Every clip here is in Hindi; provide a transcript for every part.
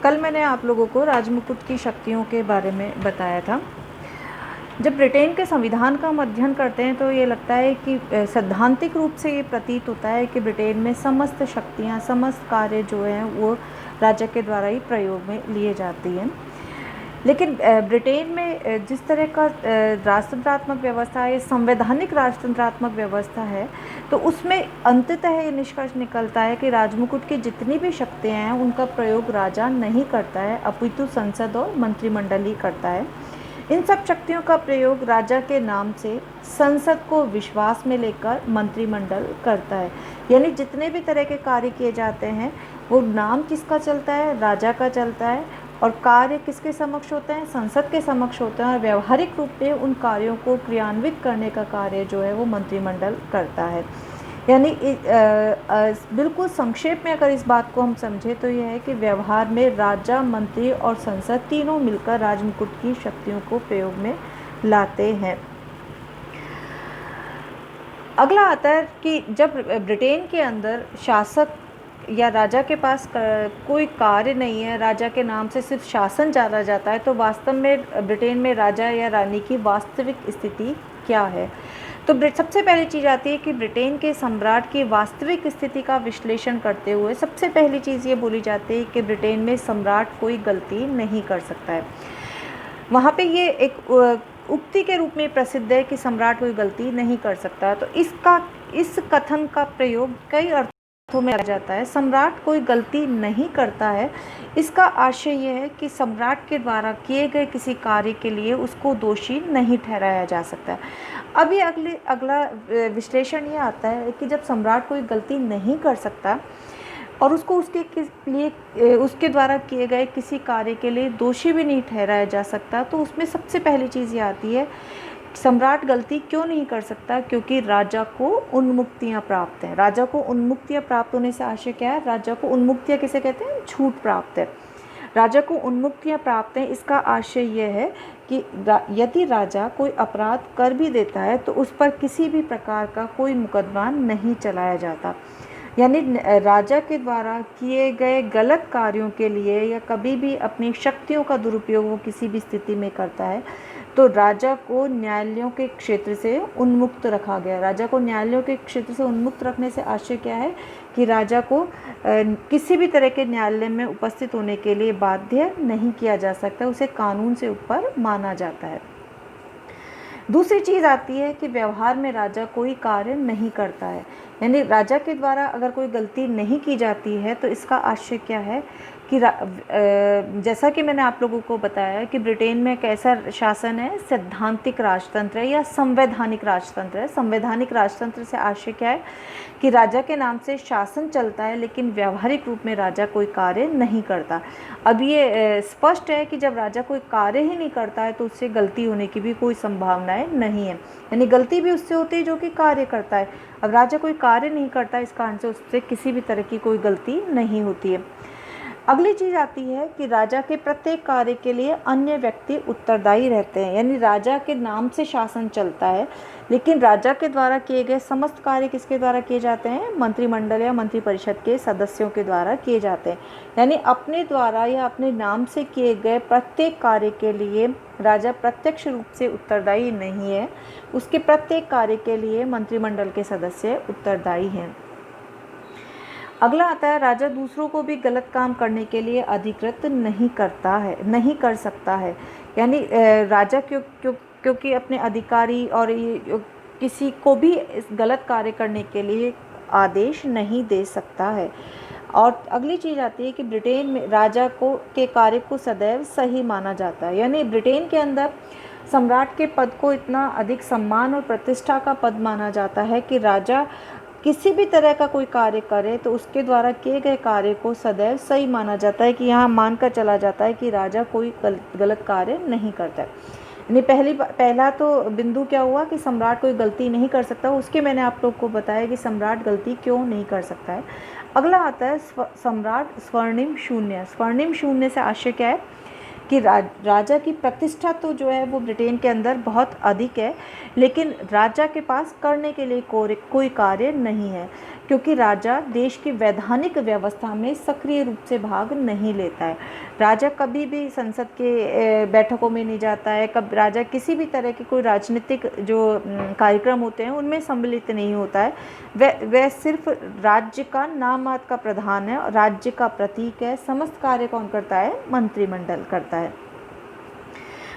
कल मैंने आप लोगों को राजमुकुट की शक्तियों के बारे में बताया था। जब ब्रिटेन के संविधान का हम अध्ययन करते हैं तो ये लगता है कि सैद्धांतिक रूप से ये प्रतीत होता है कि ब्रिटेन में समस्त शक्तियाँ, समस्त कार्य जो हैं वो राजा के द्वारा ही प्रयोग में लिए जाती हैं। लेकिन ब्रिटेन में जिस तरह का राजतंत्रात्मक व्यवस्था है, संवैधानिक राजतंत्रात्मक व्यवस्था है, तो उसमें अंततः ये निष्कर्ष निकलता है कि राजमुकुट की जितनी भी शक्तियाँ हैं उनका प्रयोग राजा नहीं करता है, अपितु संसद और मंत्रिमंडल ही करता है। इन सब शक्तियों का प्रयोग राजा के नाम से संसद को विश्वास में लेकर मंत्रिमंडल करता है। यानी जितने भी तरह के कार्य किए जाते हैं वो नाम किसका चलता है? राजा का चलता है। और कार्य किसके समक्ष होते हैं? संसद के समक्ष होते हैं। और व्यवहारिक रूप में उन कार्यों को क्रियान्वित करने का कार्य जो है वो मंत्रिमंडल करता है। यानी बिल्कुल संक्षेप में अगर इस बात को हम समझें तो यह है कि व्यवहार में राजा, मंत्री और संसद तीनों मिलकर राजमुकुट की शक्तियों को प्रयोग में लाते हैं। अगला आता है कि जब ब्रिटेन के अंदर शासक या राजा के पास कोई कार्य नहीं है, राजा के नाम से सिर्फ शासन चला जाता है, तो वास्तव में ब्रिटेन में राजा या रानी की वास्तविक स्थिति क्या है? तो सबसे पहली चीज़ आती है कि ब्रिटेन के सम्राट की वास्तविक स्थिति का विश्लेषण करते हुए सबसे पहली चीज़ ये बोली जाती है कि ब्रिटेन में सम्राट कोई गलती नहीं कर सकता है। वहाँ पे ये एक उक्ति के रूप में प्रसिद्ध है कि सम्राट कोई गलती नहीं कर सकता। तो इस कथन का प्रयोग कई अर्थों में किया जाता है। सम्राट कोई गलती नहीं करता है, इसका आशय यह है कि सम्राट के द्वारा किए गए किसी कार्य के लिए उसको दोषी नहीं ठहराया जा सकता है। अब ये अगला विश्लेषण ये आता है कि जब सम्राट कोई गलती नहीं कर सकता और उसको उसके द्वारा किए गए किसी कार्य के लिए दोषी भी नहीं ठहराया जा सकता, तो उसमें सबसे पहली चीज़ ये आती है, सम्राट गलती क्यों नहीं कर सकता? क्योंकि राजा को उन्मुक्तियाँ प्राप्त हैं। राजा को उन्मुक्तियाँ प्राप्त होने से आशय क्या है? राजा को उन्मुक्तियाँ किसे कहते हैं? छूट प्राप्त है। राजा को उन्मुक्तियाँ प्राप्त हैं, इसका आशय यह है कि यदि राजा कोई अपराध कर भी देता है तो उस पर किसी भी प्रकार का कोई मुकदमा नहीं चलाया जाता। यानी राजा के द्वारा किए गए गलत कार्यों के लिए या कभी भी अपनी शक्तियों का दुरुपयोग वो किसी भी स्थिति में करता है तो राजा को न्यायालयों के क्षेत्र से उन्मुक्त रखा गया। राजा को न्यायालयों के क्षेत्र से उन्मुक्त रखने से आशय क्या है कि राजा को किसी भी तरह के न्यायालय में उपस्थित होने के लिए बाध्य नहीं किया जा सकता, उसे कानून से ऊपर माना जाता है। दूसरी चीज़ आती है कि व्यवहार में राजा कोई कार्य नहीं करता है। यानी राजा के द्वारा अगर कोई गलती नहीं की जाती है तो इसका आशय क्या है कि जैसा कि मैंने आप लोगों को बताया कि ब्रिटेन में कैसा शासन है? सैद्धांतिक राजतंत्र है या संवैधानिक राजतंत्र है। संवैधानिक राजतंत्र से आशय क्या है कि राजा के नाम से शासन चलता है लेकिन व्यवहारिक रूप में राजा कोई कार्य नहीं करता। अब ये स्पष्ट है कि जब राजा कोई कार्य ही नहीं करता है तो उससे गलती होने की भी कोई संभावनाएं नहीं है। यानी गलती भी उससे होती है जो कि कार्य करता है। अब राजा कोई कार्य नहीं करता, इस कारण से उससे किसी भी तरह की कोई गलती नहीं होती है। अगली चीज़ आती है कि राजा के प्रत्येक कार्य के लिए अन्य व्यक्ति उत्तरदायी रहते हैं। यानी राजा के नाम से शासन चलता है लेकिन राजा के द्वारा किए गए समस्त कार्य किसके द्वारा किए जाते हैं? मंत्रिमंडल या मंत्रिपरिषद के सदस्यों के द्वारा किए जाते हैं। यानी अपने द्वारा या अपने नाम से किए गए प्रत्येक कार्य के लिए राजा प्रत्यक्ष रूप से उत्तरदायी नहीं है, उसके प्रत्येक कार्य के लिए मंत्रिमंडल के सदस्य उत्तरदायी हैं। अगला आता है, राजा दूसरों को भी गलत काम करने के लिए अधिकृत नहीं कर सकता है। यानी राजा क्योंकि अपने अधिकारी और किसी को भी इस गलत कार्य करने के लिए आदेश नहीं दे सकता है। और अगली चीज़ आती है कि ब्रिटेन में राजा के कार्य को सदैव सही माना जाता है। यानी ब्रिटेन के अंदर सम्राट के पद को इतना अधिक सम्मान और प्रतिष्ठा का पद माना जाता है कि राजा किसी भी तरह का कोई कार्य करे तो उसके द्वारा किए गए कार्य को सदैव सही माना जाता है कि यहाँ मानकर चला जाता है कि राजा कोई गलत कार्य नहीं करता है। यानी पहला तो बिंदु क्या हुआ कि सम्राट कोई गलती नहीं कर सकता, उसके मैंने आप लोग को बताया कि सम्राट गलती क्यों नहीं कर सकता है। अगला आता है सम्राट स्वर्णिम शून्य। स्वर्णिम शून्य से आशय क्या है कि राजा की प्रतिष्ठा तो जो है वो ब्रिटेन के अंदर बहुत अधिक है लेकिन राजा के पास करने के लिए कोई कार्य नहीं है। क्योंकि राजा देश की वैधानिक व्यवस्था में सक्रिय रूप से भाग नहीं लेता है। राजा कभी भी संसद के बैठकों में नहीं जाता है, कब राजा किसी भी तरह के कोई राजनीतिक जो कार्यक्रम होते हैं उनमें सम्मिलित नहीं होता है। वह सिर्फ राज्य का नाम मात्र का प्रधान है और राज्य का प्रतीक है। समस्त कार्य कौन करता है? मंत्रिमंडल करता है।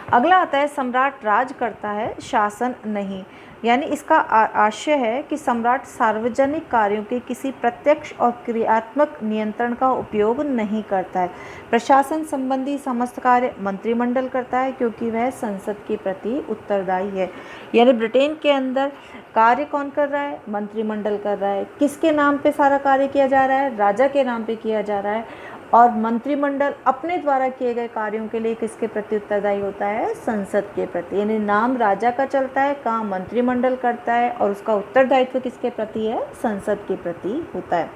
अगला आता है सम्राट राज करता है, शासन नहीं। यानी इसका आशय है कि सम्राट सार्वजनिक कार्यों के किसी प्रत्यक्ष और क्रियात्मक नियंत्रण का उपयोग नहीं करता है। प्रशासन संबंधी समस्त कार्य मंत्रिमंडल करता है क्योंकि वह संसद के प्रति उत्तरदायी है। यानी ब्रिटेन के अंदर कार्य कौन कर रहा है? मंत्रिमंडल कर रहा है। किसके नाम पे सारा कार्य किया जा रहा है? राजा के नाम पे किया जा रहा है। और मंत्रिमंडल अपने द्वारा किए गए कार्यों के लिए किसके प्रति उत्तरदायी होता है? संसद के प्रति। यानी नाम राजा का चलता है, काम मंत्रिमंडल करता है और उसका उत्तरदायित्व किसके प्रति है? संसद के प्रति होता है।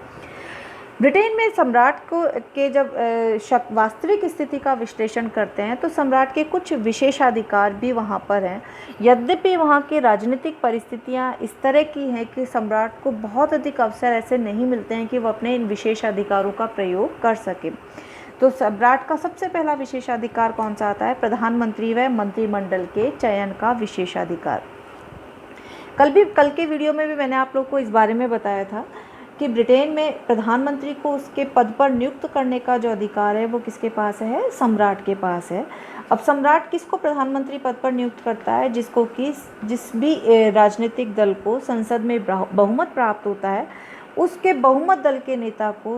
ब्रिटेन में सम्राट के जब वास्तविक स्थिति का विश्लेषण करते हैं तो सम्राट के कुछ विशेषाधिकार भी वहाँ पर हैं। यद्यपि वहाँ की राजनीतिक परिस्थितियाँ इस तरह की हैं कि सम्राट को बहुत अधिक अवसर ऐसे नहीं मिलते हैं कि वो अपने इन विशेषाधिकारों का प्रयोग कर सके। तो सम्राट का सबसे पहला विशेषाधिकार कौन सा आता है? प्रधानमंत्री व मंत्रिमंडल के चयन का विशेषाधिकार। कल के वीडियो में भी मैंने आप लोग को इस बारे में बताया था कि ब्रिटेन में प्रधानमंत्री को उसके पद पर नियुक्त करने का जो अधिकार है वो किसके पास है? सम्राट के पास है। अब सम्राट किसको प्रधानमंत्री पद पर नियुक्त करता है? जिस भी राजनीतिक दल को संसद में बहुमत प्राप्त होता है उसके बहुमत दल के नेता को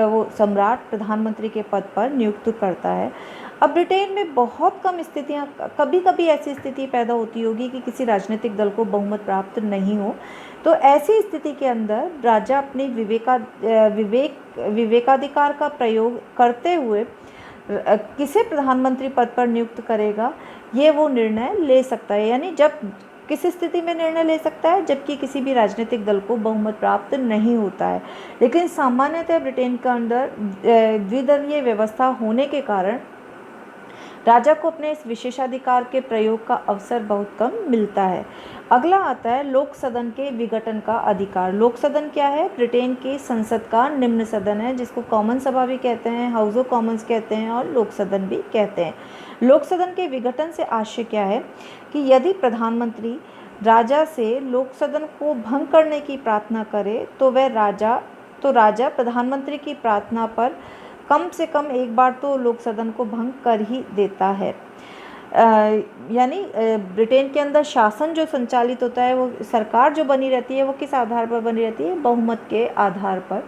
वो सम्राट प्रधानमंत्री के पद पर नियुक्त करता है। अब ब्रिटेन में बहुत कम स्थितियाँ, कभी कभी ऐसी स्थिति पैदा होती होगी कि किसी राजनीतिक दल को बहुमत प्राप्त नहीं हो, तो ऐसी स्थिति के अंदर राजा अपने विवेकाधिकार का प्रयोग करते हुए किसे प्रधानमंत्री पद पर नियुक्त करेगा ये वो निर्णय ले सकता है। यानी जब किस स्थिति में निर्णय ले सकता है? जबकि किसी भी राजनीतिक दल को बहुमत प्राप्त नहीं होता है। लेकिन सामान्यतः ब्रिटेन के अंदर द्विदलीय व्यवस्था होने के कारण राजा को अपने इस विशेषाधिकार के प्रयोग का अवसर बहुत कम मिलता है। अगला आता है लोक सदन के विघटन का अधिकार। लोक सदन क्या है? ब्रिटेन की संसद का निम्न सदन है जिसको कॉमन सभा भी कहते हैं, हाउस ऑफ कॉमन्स कहते हैं और लोक सदन भी कहते हैं। लोक सदन के विघटन से आशय क्या है कि यदि प्रधानमंत्री राजा से लोक सदन को भंग करने की प्रार्थना करे तो राजा प्रधानमंत्री की प्रार्थना पर कम से कम एक बार तो लोक सदन को भंग कर ही देता है। यानी ब्रिटेन के अंदर शासन जो संचालित होता है, वो सरकार जो बनी रहती है वो किस आधार पर बनी रहती है? बहुमत के आधार पर।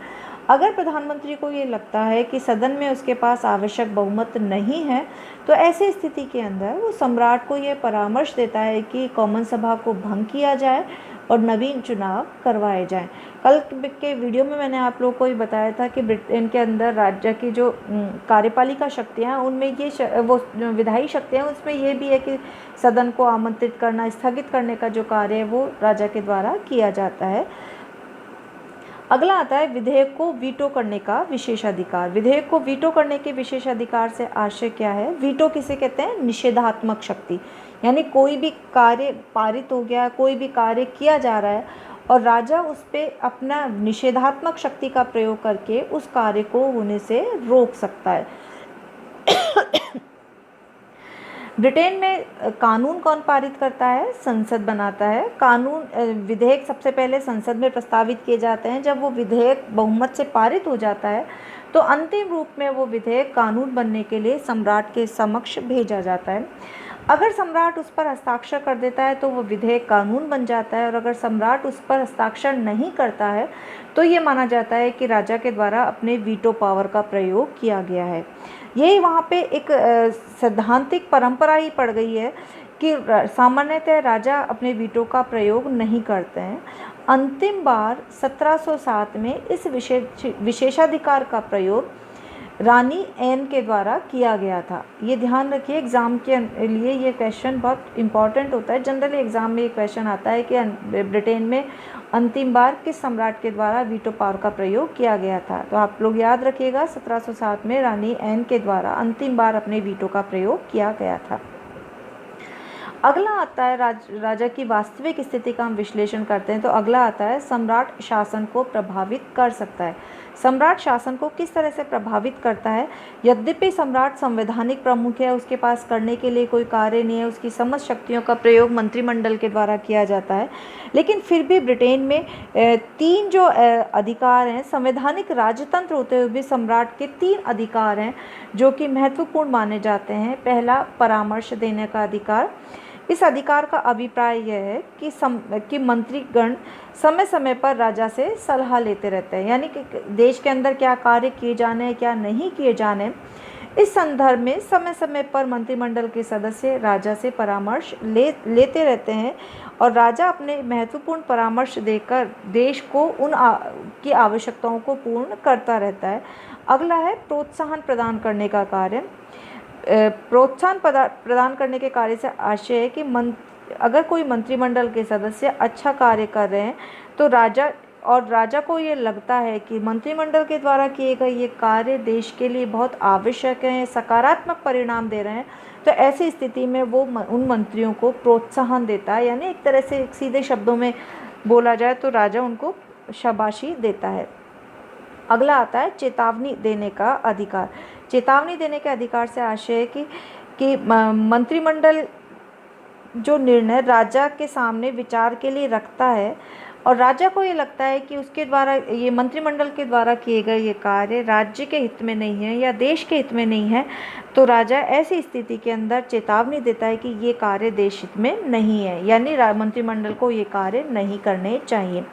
अगर प्रधानमंत्री को ये लगता है कि सदन में उसके पास आवश्यक बहुमत नहीं है तो ऐसी स्थिति के अंदर वो सम्राट को ये परामर्श देता है कि कॉमन सभा को भंग किया जाए और नवीन चुनाव करवाए जाएं। कल के वीडियो में मैंने आप लोगों को ये बताया था कि ब्रिटेन के अंदर राज्य की जो कार्यपालिका शक्तियाँ हैं उनमें ये वो विधायी शक्तियाँ हैं उसमें ये भी है कि सदन को आमंत्रित करना, स्थगित करने का जो कार्य है वो राजा के द्वारा किया जाता है। अगला आता है विधेयक को वीटो करने का विशेषाधिकार। विधेयक को वीटो करने के विशेषाधिकार से आशय क्या है? वीटो किसे कहते हैं? निषेधात्मक शक्ति। यानी कोई भी कार्य पारित हो गया, कोई भी कार्य किया जा रहा है और राजा उस पर अपना निषेधात्मक शक्ति का प्रयोग करके उस कार्य को होने से रोक सकता है। ब्रिटेन में कानून कौन पारित करता है? संसद बनाता है। कानून विधेयक सबसे पहले संसद में प्रस्तावित किए जाते हैं। जब वो विधेयक बहुमत से पारित हो जाता है तो अंतिम रूप में वो विधेयक कानून बनने के लिए सम्राट के समक्ष भेजा जाता है। अगर सम्राट उस पर हस्ताक्षर कर देता है तो वो विधेयक कानून बन जाता है और अगर सम्राट उस पर हस्ताक्षर नहीं करता है तो ये माना जाता है कि राजा के द्वारा अपने वीटो पावर का प्रयोग किया गया है। यही वहाँ पे एक सैद्धांतिक परंपरा ही पड़ गई है कि सामान्यतः राजा अपने वीटो का प्रयोग नहीं करते हैं। अंतिम बार 1707 में इस विशेषाधिकार का प्रयोग रानी एन के द्वारा किया गया था। ये ध्यान रखिए, एग्ज़ाम के लिए ये क्वेश्चन बहुत इंपॉर्टेंट होता है। जनरली एग्ज़ाम में ये क्वेश्चन आता है कि ब्रिटेन में अंतिम बार किस सम्राट के द्वारा वीटो पावर का प्रयोग किया गया था। तो आप लोग याद रखिएगा 1707 में रानी एन के द्वारा अंतिम बार अपने वीटो का प्रयोग किया गया था। अगला आता है राजा की वास्तविक स्थिति का हम विश्लेषण करते हैं तो अगला आता है सम्राट शासन को प्रभावित कर सकता है। सम्राट शासन को किस तरह से प्रभावित करता है? यद्यपि सम्राट संवैधानिक प्रमुख है, उसके पास करने के लिए कोई कार्य नहीं है, उसकी समझ शक्तियों का प्रयोग मंत्रिमंडल के द्वारा किया जाता है, लेकिन फिर भी ब्रिटेन में 3 जो अधिकार हैं, संवैधानिक राजतंत्र होते हुए भी सम्राट के 3 अधिकार हैं जो कि महत्वपूर्ण माने जाते हैं। पहला, परामर्श देने का अधिकार। इस अधिकार का अभिप्राय यह है कि मंत्रीगण समय समय पर राजा से सलाह लेते रहते हैं, यानी कि देश के अंदर क्या कार्य किए जाने हैं, क्या नहीं किए जाने, इस संदर्भ में समय समय पर मंत्रिमंडल के सदस्य राजा से परामर्श लेते रहते हैं और राजा अपने महत्वपूर्ण परामर्श देकर देश को की आवश्यकताओं को पूर्ण करता रहता है। अगला है प्रोत्साहन प्रदान करने का कार्य। प्रोत्साहन प्रदान करने के कार्य से आशय है कि अगर कोई मंत्रिमंडल के सदस्य अच्छा कार्य कर रहे हैं तो राजा को ये लगता है कि मंत्रिमंडल के द्वारा किए गए ये कार्य देश के लिए बहुत आवश्यक हैं, सकारात्मक परिणाम दे रहे हैं, तो ऐसी स्थिति में वो उन मंत्रियों को प्रोत्साहन देता है, यानी एक तरह से सीधे शब्दों में बोला जाए तो राजा उनको शाबाशी देता है। अगला आता है चेतावनी देने का अधिकार। चेतावनी देने के अधिकार से आशय है कि मंत्रिमंडल जो निर्णय राजा के सामने विचार के लिए रखता है और राजा को ये लगता है कि उसके द्वारा ये मंत्रिमंडल के द्वारा किए गए ये कार्य राज्य के हित में नहीं है या देश के हित में नहीं है, तो राजा ऐसी स्थिति के अंदर चेतावनी देता है कि ये कार्य देश हित में नहीं है, यानी मंत्रिमंडल को ये कार्य नहीं करने चाहिए।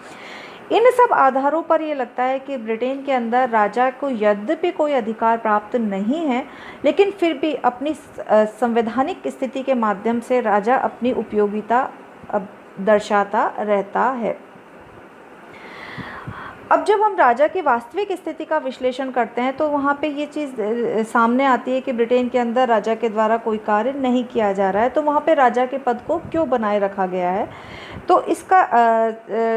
इन सब आधारों पर ये लगता है कि ब्रिटेन के अंदर राजा को यद्यपि कोई अधिकार प्राप्त नहीं है, लेकिन फिर भी अपनी संवैधानिक स्थिति के माध्यम से राजा अपनी उपयोगिता दर्शाता रहता है। अब जब हम राजा की वास्तविक स्थिति का विश्लेषण करते हैं तो वहाँ पे ये चीज़ सामने आती है कि ब्रिटेन के अंदर राजा के द्वारा कोई कार्य नहीं किया जा रहा है, तो वहाँ पे राजा के पद को क्यों बनाए रखा गया है, तो इसका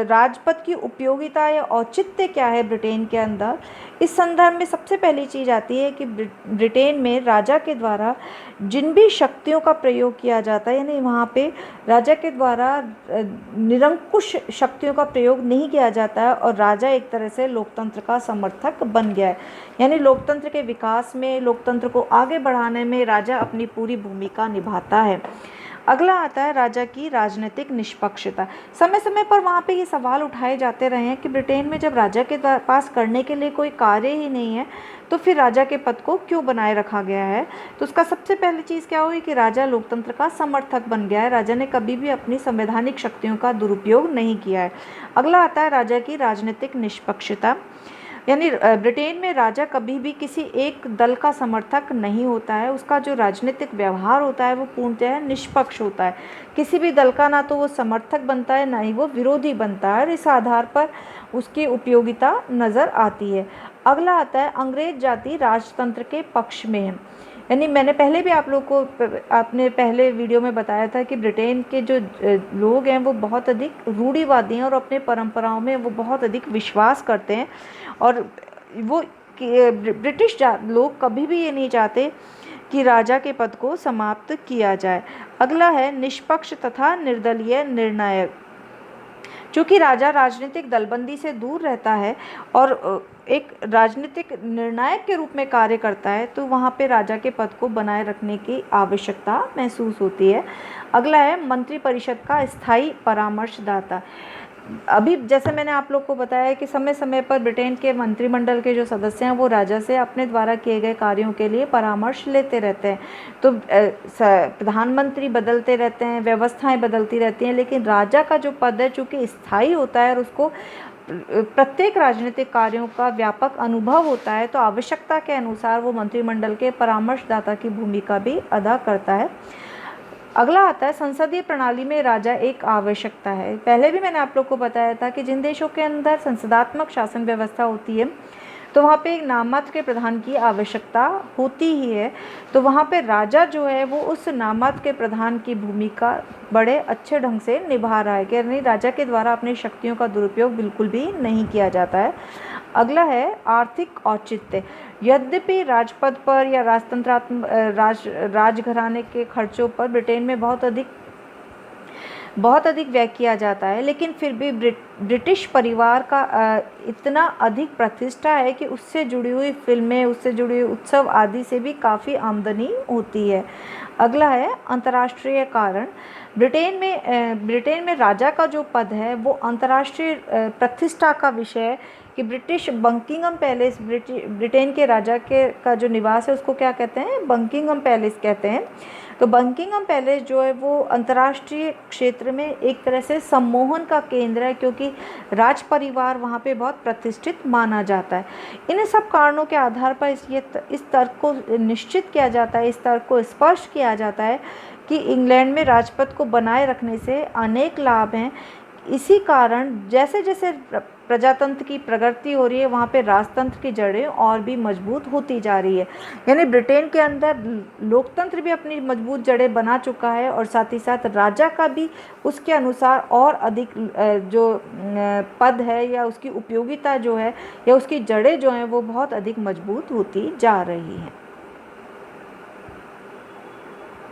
राजपद की उपयोगिता या औचित्य क्या है ब्रिटेन के अंदर। इस संदर्भ में सबसे पहली चीज़ आती है कि ब्रिटेन में राजा के द्वारा जिन भी शक्तियों का प्रयोग किया जाता है, यानी वहाँ पे राजा के द्वारा निरंकुश शक्तियों का प्रयोग नहीं किया जाता है और राजा एक तरह से लोकतंत्र का समर्थक बन गया है, यानी लोकतंत्र के विकास में, लोकतंत्र को आगे बढ़ाने में राजा अपनी पूरी भूमिका निभाता है। अगला आता है राजा की राजनीतिक निष्पक्षता। समय समय पर वहाँ पे ये सवाल उठाए जाते रहे हैं कि ब्रिटेन में जब राजा के पास करने के लिए कोई कार्य ही नहीं है तो फिर राजा के पद को क्यों बनाए रखा गया है। तो उसका सबसे पहली चीज़ क्या हुई कि राजा लोकतंत्र का समर्थक बन गया है, राजा ने कभी भी अपनी संवैधानिक शक्तियों का दुरुपयोग नहीं किया है। अगला आता है राजा की राजनीतिक निष्पक्षता, यानी ब्रिटेन में राजा कभी भी किसी एक दल का समर्थक नहीं होता है, उसका जो राजनीतिक व्यवहार होता है वो पूर्णतः निष्पक्ष होता है, किसी भी दल का ना तो वो समर्थक बनता है ना ही वो विरोधी बनता है, और इस आधार पर उसकी उपयोगिता नज़र आती है। अगला आता है अंग्रेज जाति राजतंत्र के पक्ष में है, यानी मैंने पहले भी आप लोग को अपने पहले वीडियो में बताया था कि ब्रिटेन के जो लोग हैं वो बहुत अधिक रूढ़िवादी हैं और अपने परंपराओं में वो बहुत अधिक विश्वास करते हैं, और वो ब्रिटिश लोग कभी भी ये नहीं चाहते कि राजा के पद को समाप्त किया जाए। अगला है निष्पक्ष तथा निर्दलीय निर्णायक। चूँकि राजा राजनीतिक दलबंदी से दूर रहता है और एक राजनीतिक निर्णायक के रूप में कार्य करता है, तो वहाँ पे राजा के पद को बनाए रखने की आवश्यकता महसूस होती है। अगला है मंत्रिपरिषद का स्थायी परामर्शदाता। अभी जैसे मैंने आप लोग को बताया कि समय समय पर ब्रिटेन के मंत्रिमंडल के जो सदस्य हैं वो राजा से अपने द्वारा किए गए कार्यों के लिए परामर्श लेते रहते हैं। तो प्रधानमंत्री बदलते रहते हैं, व्यवस्थाएं बदलती रहती हैं, लेकिन राजा का जो पद है चूँकि स्थायी होता है और उसको प्रत्येक राजनीतिक कार्यों का व्यापक अनुभव होता है, तो आवश्यकता के अनुसार वो मंत्रिमंडल के परामर्शदाता की भूमिका भी अदा करता है। अगला आता है संसदीय प्रणाली में राजा एक आवश्यकता है। पहले भी मैंने आप लोग को बताया था कि जिन देशों के अंदर संसदात्मक शासन व्यवस्था होती है तो वहाँ पे एक नाममात्र के प्रधान की आवश्यकता होती ही है, तो वहाँ पे राजा जो है वो उस नाममात्र के प्रधान की भूमिका बड़े अच्छे ढंग से निभा रहा है, कि नहीं राजा के द्वारा अपनी शक्तियों का दुरुपयोग बिल्कुल भी नहीं किया जाता है। अगला है आर्थिक औचित्य। यद्यपि राजपद पर या राजघराने के खर्चों पर ब्रिटेन में बहुत अधिक बहुत अधिक व्यय किया जाता है, लेकिन फिर भी ब्रिटिश परिवार का इतना अधिक प्रतिष्ठा है कि उससे जुड़ी हुई फिल्में, उससे जुड़ी हुई उत्सव आदि से भी काफ़ी आमदनी होती है। अगला है अंतर्राष्ट्रीय कारण। ब्रिटेन में राजा का जो पद है वो अंतर्राष्ट्रीय प्रतिष्ठा का विषय है कि ब्रिटिश बकिंघम पैलेस, ब्रिटेन के राजा के का जो निवास है उसको क्या कहते हैं, बकिंघम पैलेस कहते हैं। तो बकिंघम पैलेस जो है वो अंतर्राष्ट्रीय क्षेत्र में एक तरह से सम्मोहन का केंद्र है, क्योंकि राज परिवार वहाँ पे बहुत प्रतिष्ठित माना जाता है। इन सब कारणों के आधार पर इस तर्क को निश्चित किया जाता है, इस तर्क को स्पष्ट किया जाता है कि इंग्लैंड में राजपद को बनाए रखने से अनेक लाभ हैं। इसी कारण जैसे जैसे प्रजातंत्र की प्रगति हो रही है, वहाँ पे राजतंत्र की जड़ें और भी मजबूत होती जा रही है। यानी ब्रिटेन के अंदर लोकतंत्र भी अपनी मजबूत जड़ें बना चुका है, और साथ ही साथ राजा का भी उसके अनुसार और अधिक जो पद है या उसकी उपयोगिता जो है या उसकी जड़ें जो हैं वो बहुत अधिक मजबूत होती जा रही हैं।